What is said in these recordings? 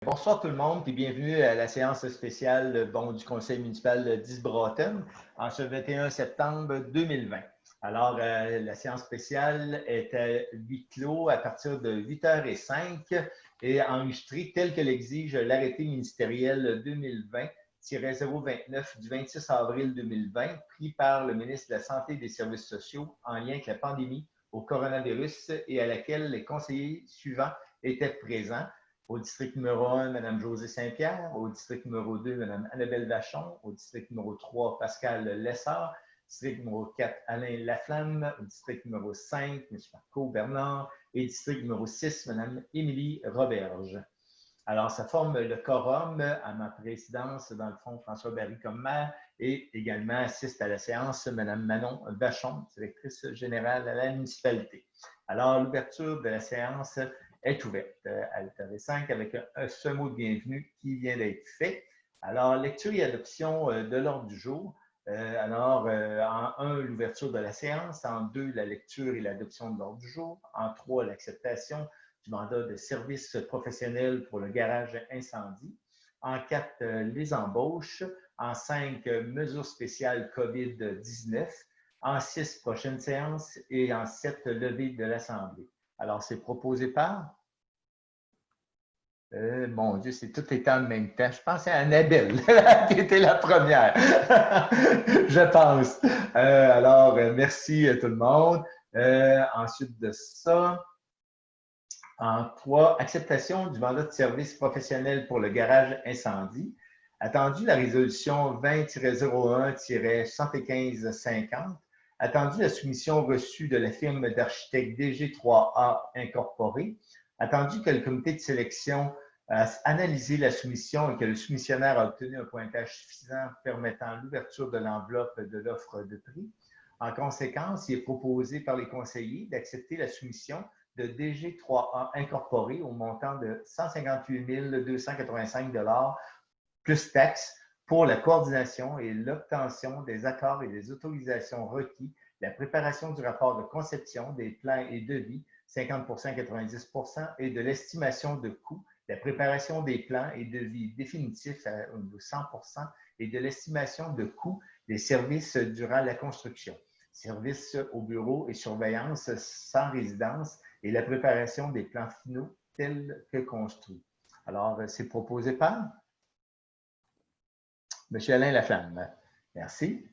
Bonsoir tout le monde et bienvenue à la séance spéciale du Conseil municipal d'Isbrotten en ce 21 septembre 2020. Alors, la séance spéciale est à huis clos à partir de 8h05 et enregistrée telle que l'exige l'arrêté ministériel 2020-029 du 26 avril 2020 pris par le ministre de la Santé et des Services sociaux en lien avec la pandémie au coronavirus et à laquelle les conseillers suivants étaient présents. Au district numéro 1, Mme Josée Saint-Pierre. Au district numéro 2, Mme Annabelle Vachon. Au district numéro 3, Pascal Lessard. District numéro 4, Alain Laflamme. Au district numéro 5, M. Marco Bernard. Et district numéro 6, Mme Émilie Roberge. Alors, ça forme le quorum à ma présidence, dans le fond, François Barry comme maire, et également assiste à la séance Mme Manon Vachon, directrice générale à la municipalité. Alors, l'ouverture de la séance est ouverte à l'État-5 avec ce mot de bienvenue qui vient d'être fait. Alors, lecture et adoption de l'ordre du jour. En 1, l'ouverture de la séance. En 2, la lecture et l'adoption de l'ordre du jour. En 3, l'acceptation du mandat de service professionnel pour le garage incendie. En 4, les embauches. En 5, mesures spéciales COVID-19. En 6, prochaine séance. Et en 7, levée de l'Assemblée. Alors, c'est proposé par? Mon Dieu, c'est tout était en même temps. Je pense à Annabelle, qui était la première. Je pense. Merci à tout le monde. Ensuite de ça, en 3, acceptation du mandat de service professionnel pour le garage incendie. Attendu la résolution 20-01-7550. Attendu la soumission reçue de la firme d'architectes DG3A Incorporé. Attendu que le comité de sélection a analysé la soumission et que le soumissionnaire a obtenu un pointage suffisant permettant l'ouverture de l'enveloppe de l'offre de prix. En conséquence, il est proposé par les conseillers d'accepter la soumission de DG3A Incorporé au montant de 158 285 $ plus taxes pour la coordination et l'obtention des accords et des autorisations requis, la préparation du rapport de conception, des plans et devis, 50 90 et de l'estimation de coûts, la préparation des plans et devis définitifs à 100 et de l'estimation de coûts des services durant la construction, services au bureau et surveillance sans résidence et la préparation des plans finaux tels que construits. Alors, c'est proposé par M. Alain Laflamme. Merci.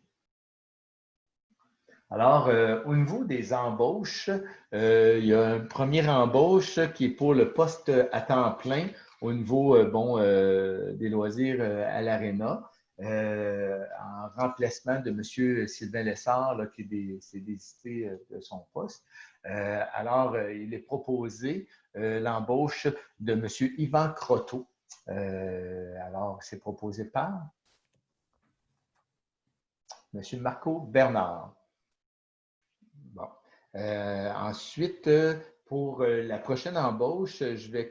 Alors, au niveau des embauches, il y a une première embauche qui est pour le poste à temps plein au niveau des loisirs à l'Arena, en remplacement de M. Sylvain Lessard, là, qui s'est désisté de son poste. Il est proposé l'embauche de M. Yvan Croteau. C'est proposé par M. Marco Bernard. Bon. Ensuite, pour la prochaine embauche, je vais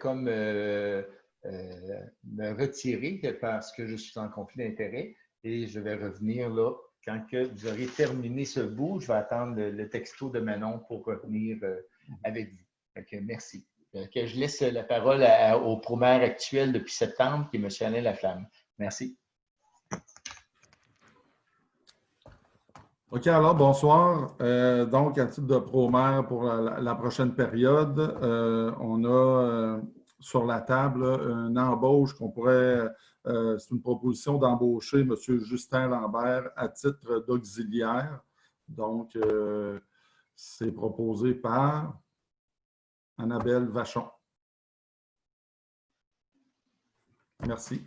me retirer parce que je suis en conflit d'intérêts et je vais revenir là quand que vous aurez terminé ce bout. Je vais attendre le texto de Manon pour revenir avec vous. Donc, merci. Je laisse la parole au pro-maire actuel depuis septembre, qui est M. Alain Laflamme. Merci. OK, alors bonsoir. Donc, à titre de pro-maire pour la prochaine période, on a sur la table une embauche qu'on pourrait, c'est une proposition d'embaucher M. Justin Lambert à titre d'auxiliaire. Donc, c'est proposé par Annabelle Vachon. Merci.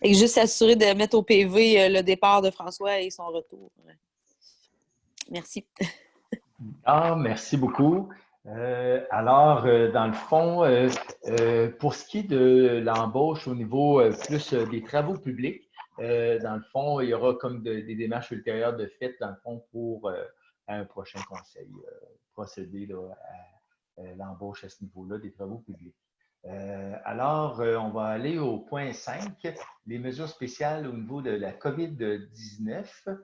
Et juste s'assurer de mettre au PV le départ de François et son retour. Merci. Merci beaucoup. Dans le fond, pour ce qui est de l'embauche au niveau plus des travaux publics, dans le fond, il y aura comme des démarches ultérieures de fait, dans le fond, pour à un prochain conseil, procéder là, à l'embauche à ce niveau-là des travaux publics. Alors, on va aller au point 5, les mesures spéciales au niveau de la COVID-19.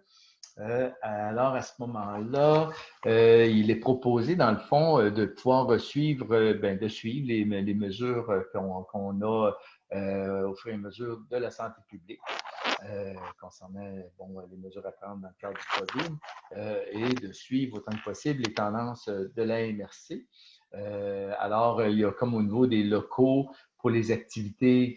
Alors, à ce moment-là, il est proposé, dans le fond, de pouvoir suivre, de suivre les mesures qu'on a au fur et à mesure de la santé publique concernant les mesures à prendre dans le cadre du COVID et de suivre autant que possible les tendances de la MRC. Alors, il y a comme au niveau des locaux pour les activités,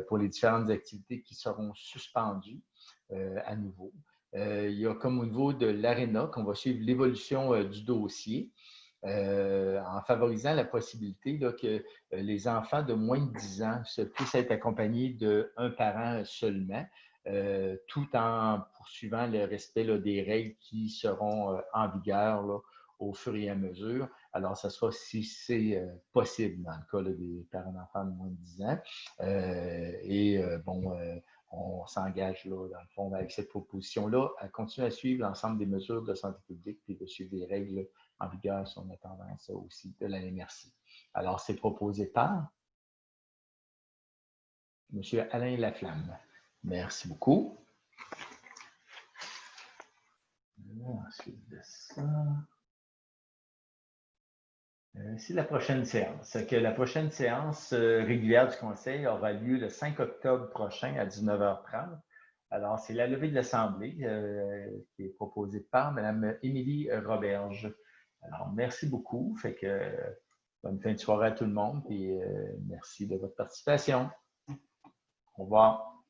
pour les différentes activités qui seront suspendues à nouveau. Il y a comme au niveau de l'ARENA qu'on va suivre l'évolution du dossier en favorisant la possibilité là, que les enfants de moins de 10 ans puissent être accompagnés d'un parent seulement, tout en poursuivant le respect là, des règles qui seront en vigueur là, au fur et à mesure. Alors, ça sera si c'est possible dans le cas là, des parents d'enfants de moins de 10 ans. On s'engage là, dans le fond, avec cette proposition-là, à continuer à suivre l'ensemble des mesures de santé publique et de suivre les règles en vigueur sur notre tendance aussi de la MRC. Alors, c'est proposé par M. Alain Laflamme. Merci beaucoup. Ensuite de ça, c'est la prochaine séance. La prochaine séance régulière du Conseil aura lieu le 5 octobre prochain à 19h30. Alors, c'est la levée de l'Assemblée qui est proposée par Mme Émilie Roberge. Alors, merci beaucoup. Bonne fin de soirée à tout le monde et merci de votre participation. Au revoir.